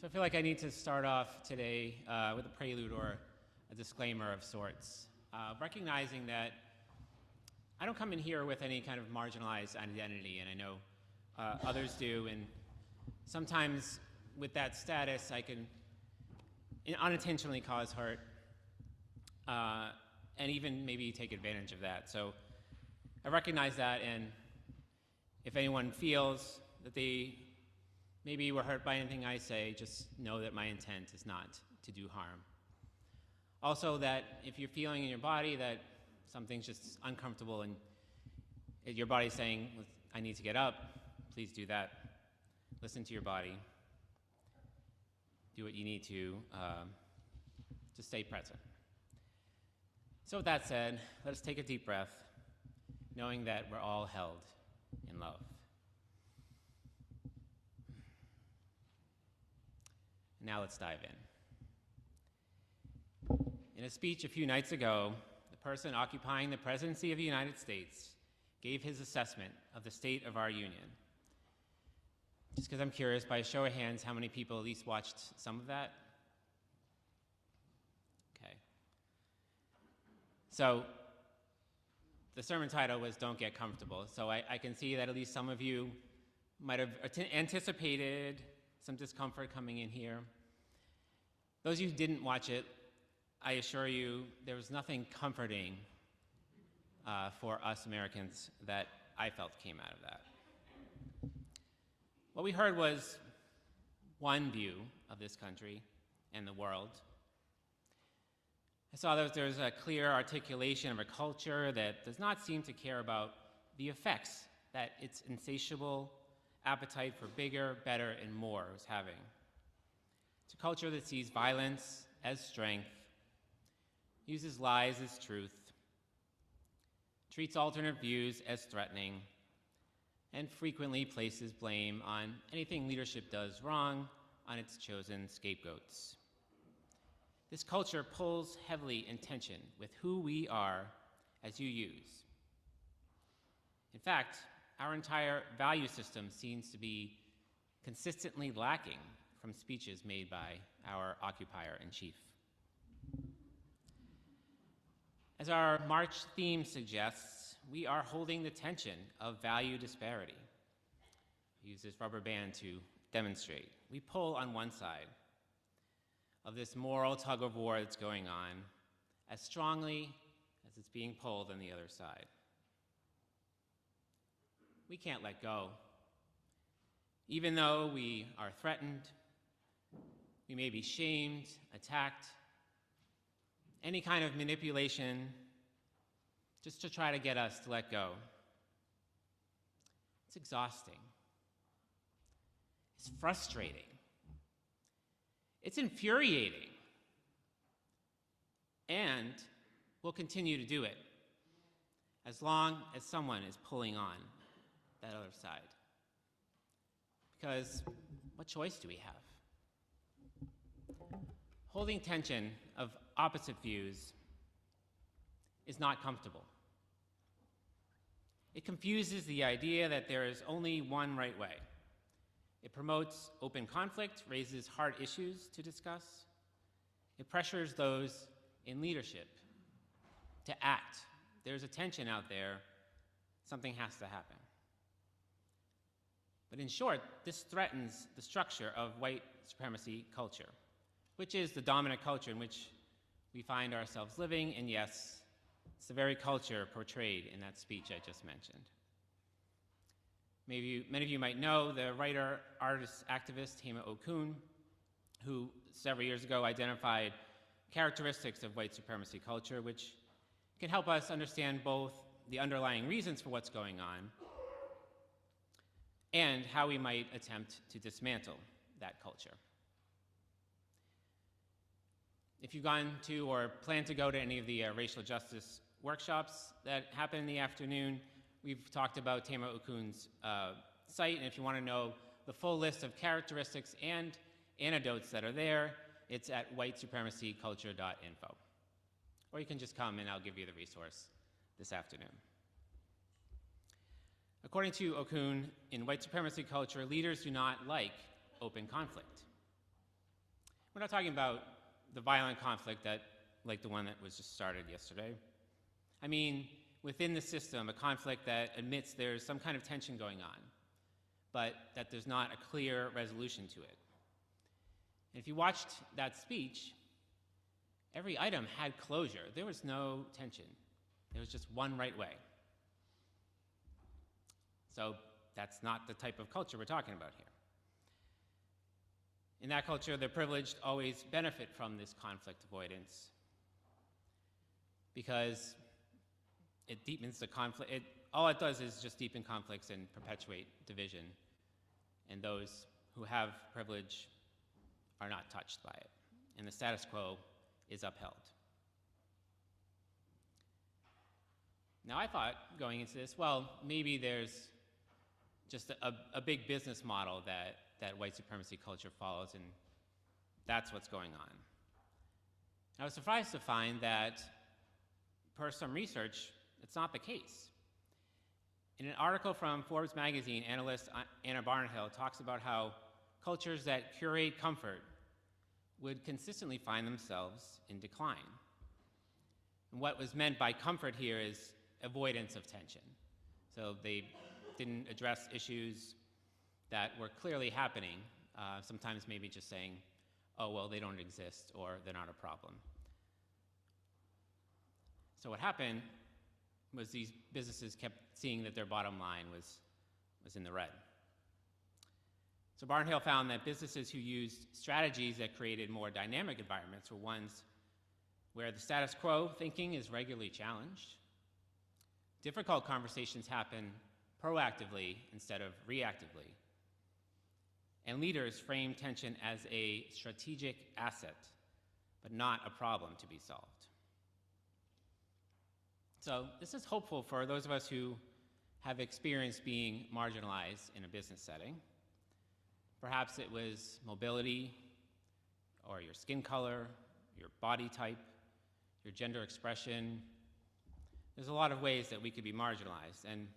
So I feel like I need to start off today with a prelude or a disclaimer of sorts, recognizing that I don't come in here with any kind of marginalized identity, and I know others do, and sometimes with that status I can unintentionally cause hurt and even maybe take advantage of that. So I recognize that, and if anyone feels that they maybe were hurt by anything I say, just know that my intent is not to do harm. Also, that if you're feeling in your body that something's just uncomfortable and your body's saying, I need to get up, please do that. Listen to your body. Do what you need to stay present. So with that said, let us take a deep breath, knowing that we're all held in love. Now let's dive in. In a speech a few nights ago, the person occupying the presidency of the United States gave his assessment of the state of our union. Just because I'm curious, by a show of hands, how many people at least watched some of that? Okay. So the sermon title was Don't Get Comfortable. So I can see that at least some of you might have anticipated some discomfort coming in here. Those of you who didn't watch it, I assure you there was nothing comforting for us Americans that I felt came out of that. What we heard was one view of this country and the world. I saw that there's a clear articulation of a culture that does not seem to care about the effects that its insatiable appetite for bigger, better, and more is having. It's a culture that sees violence as strength, uses lies as truth, treats alternate views as threatening, and frequently places blame on anything leadership does wrong on its chosen scapegoats. This culture pulls heavily in tension with who we are as UUs. In fact, our entire value system seems to be consistently lacking from speeches made by our occupier-in-chief. As our March theme suggests, we are holding the tension of value disparity. I use this rubber band to demonstrate. We pull on one side of this moral tug of war that's going on as strongly as it's being pulled on the other side. We can't let go. Even though we are threatened, we may be shamed, attacked, any kind of manipulation just to try to get us to let go. It's exhausting. It's frustrating. It's infuriating. And we'll continue to do it as long as someone is pulling on that other side. Because what choice do we have? Holding tension of opposite views is not comfortable. It confuses the idea that there is only one right way. It promotes open conflict, raises hard issues to discuss. It pressures those in leadership to act. There's a tension out there. Something has to happen. But in short, this threatens the structure of white supremacy culture, which is the dominant culture in which we find ourselves living, and yes, it's the very culture portrayed in that speech I just mentioned. Many of you might know the writer, artist, activist Tema Okun, who several years ago identified characteristics of white supremacy culture, which can help us understand both the underlying reasons for what's going on and how we might attempt to dismantle that culture. If you've gone to or plan to go to any of the racial justice workshops that happen in the afternoon, we've talked about Tema Okun's site, and if you want to know the full list of characteristics and anecdotes that are there, it's at whitesupremacyculture.info. Or you can just come and I'll give you the resource this afternoon. According to Okun, in white supremacy culture, leaders do not like open conflict. We're not talking about the violent conflict like the one that was just started yesterday. I mean, within the system, a conflict that admits there's some kind of tension going on, but that there's not a clear resolution to it. And if you watched that speech, every item had closure. There was no tension. There was just one right way. So that's not the type of culture we're talking about here. In that culture, the privileged always benefit from this conflict avoidance because it deepens the conflict. All it does is just deepen conflicts and perpetuate division. And those who have privilege are not touched by it. And the status quo is upheld. Now, I thought going into this, well, maybe there's just a big business model that white supremacy culture follows, and that's what's going on. I was surprised to find that, per some research, it's not the case. In an article from Forbes magazine, analyst Anna Barnhill talks about how cultures that curate comfort would consistently find themselves in decline. And what was meant by comfort here is avoidance of tension. So they didn't address issues that were clearly happening, sometimes maybe just saying, oh, well, they don't exist, or they're not a problem. So what happened was these businesses kept seeing that their bottom line was in the red. So Barnhill found that businesses who used strategies that created more dynamic environments were ones where the status quo thinking is regularly challenged. Difficult conversations happen proactively instead of reactively. And leaders frame tension as a strategic asset, but not a problem to be solved. So this is hopeful for those of us who have experienced being marginalized in a business setting. Perhaps it was mobility, or your skin color, your body type, your gender expression. There's a lot of ways that we could be marginalized. And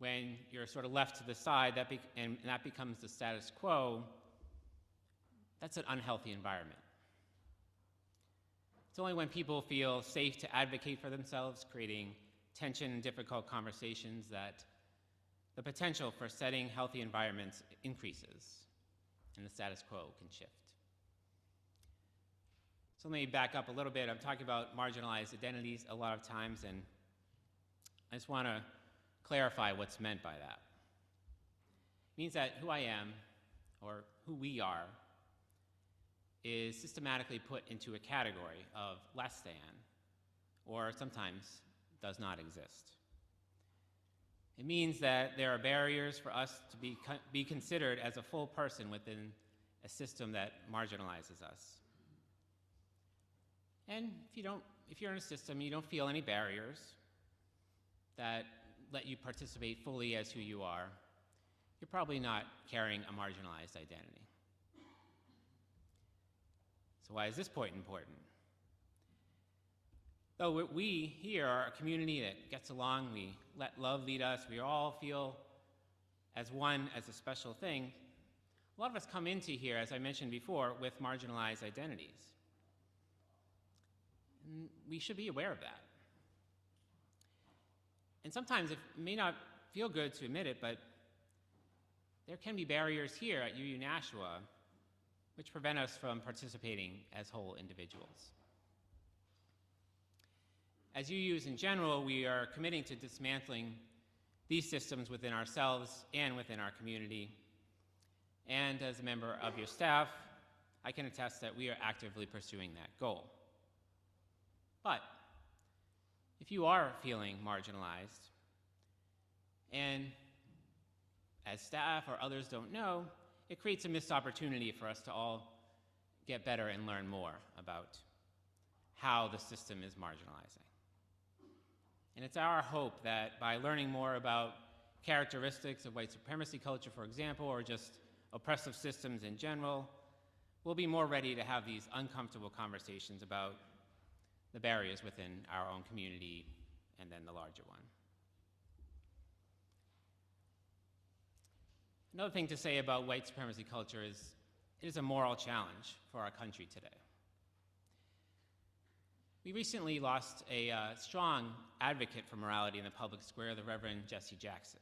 when you're sort of left to the side, and that becomes the status quo, that's an unhealthy environment. It's only when people feel safe to advocate for themselves, creating tension and difficult conversations, that the potential for setting healthy environments increases and the status quo can shift. So let me back up a little bit. I'm talking about marginalized identities a lot of times, and I just want to clarify what's meant by that. It means that who I am, or who we are, is systematically put into a category of less than, or sometimes does not exist. It means that there are barriers for us to be considered as a full person within a system that marginalizes us. And if you're in a system, you don't feel any barriers that let you participate fully as who you are, you're probably not carrying a marginalized identity. So why is this point important? Though we here are a community that gets along, we let love lead us, we all feel as one, as a special thing, a lot of us come into here, as I mentioned before, with marginalized identities. And we should be aware of that. And sometimes it may not feel good to admit it, but there can be barriers here at UU Nashua which prevent us from participating as whole individuals. As UUs in general, we are committing to dismantling these systems within ourselves and within our community. And as a member of your staff, I can attest that we are actively pursuing that goal. But if you are feeling marginalized, and as staff or others don't know, it creates a missed opportunity for us to all get better and learn more about how the system is marginalizing. And it's our hope that by learning more about characteristics of white supremacy culture, for example, or just oppressive systems in general, we'll be more ready to have these uncomfortable conversations about the barriers within our own community and then the larger one. Another thing to say about white supremacy culture is it is a moral challenge for our country today. We recently lost a strong advocate for morality in the public square, the Reverend Jesse Jackson.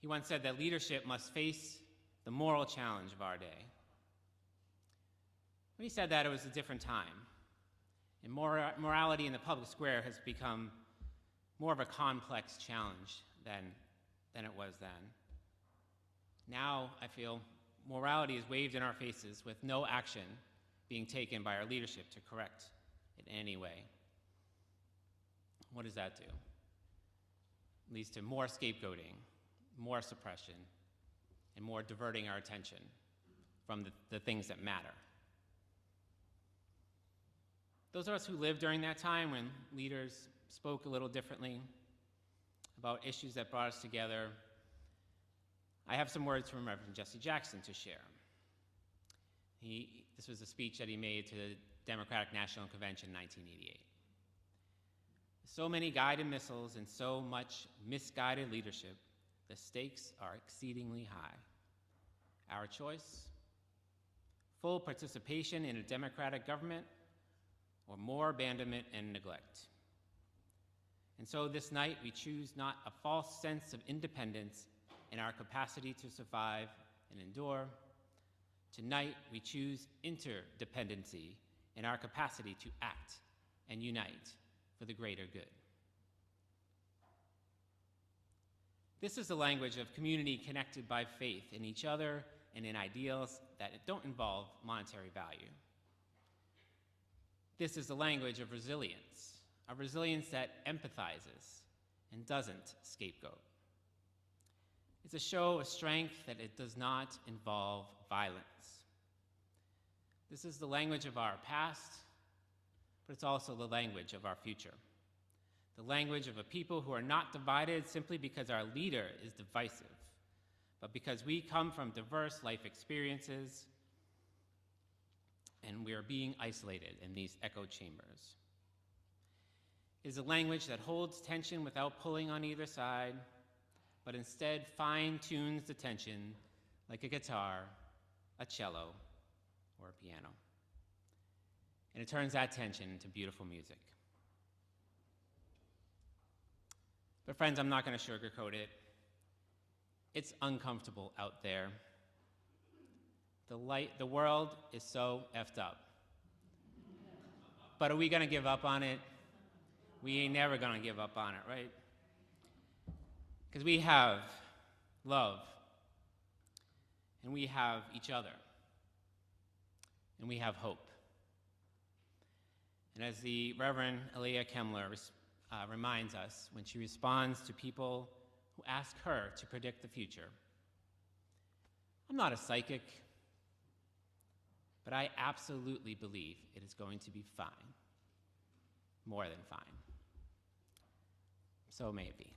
He once said that leadership must face the moral challenge of our day. When he said that, it was a different time. And morality in the public square has become more of a complex challenge than it was then. Now, I feel morality is waved in our faces with no action being taken by our leadership to correct it in any way. What does that do? It leads to more scapegoating, more suppression, and more diverting our attention from the things that matter. Those of us who lived during that time when leaders spoke a little differently about issues that brought us together, I have some words from Reverend Jesse Jackson to share. This was a speech that he made to the Democratic National Convention in 1988. So many guided missiles and so much misguided leadership, the stakes are exceedingly high. Our choice? Full participation in a democratic government or more abandonment and neglect. And so this night we choose not a false sense of independence in our capacity to survive and endure. Tonight we choose interdependency in our capacity to act and unite for the greater good. This is the language of community connected by faith in each other and in ideals that don't involve monetary value. This is the language of resilience, a resilience that empathizes and doesn't scapegoat. It's a show of strength that it does not involve violence. This is the language of our past, but it's also the language of our future. The language of a people who are not divided simply because our leader is divisive, but because we come from diverse life experiences and we are being isolated in these echo chambers. It is a language that holds tension without pulling on either side, but instead fine-tunes the tension like a guitar, a cello, or a piano. And it turns that tension into beautiful music. But friends, I'm not going to sugarcoat it. It's uncomfortable out there. The world is so effed up. But are we going to give up on it? We ain't never going to give up on it, right? Because we have love, and we have each other, and we have hope. And as the Reverend Elia Kemmler reminds us when she responds to people who ask her to predict the future, I'm not a psychic, but I absolutely believe it is going to be fine, more than fine. So may it be.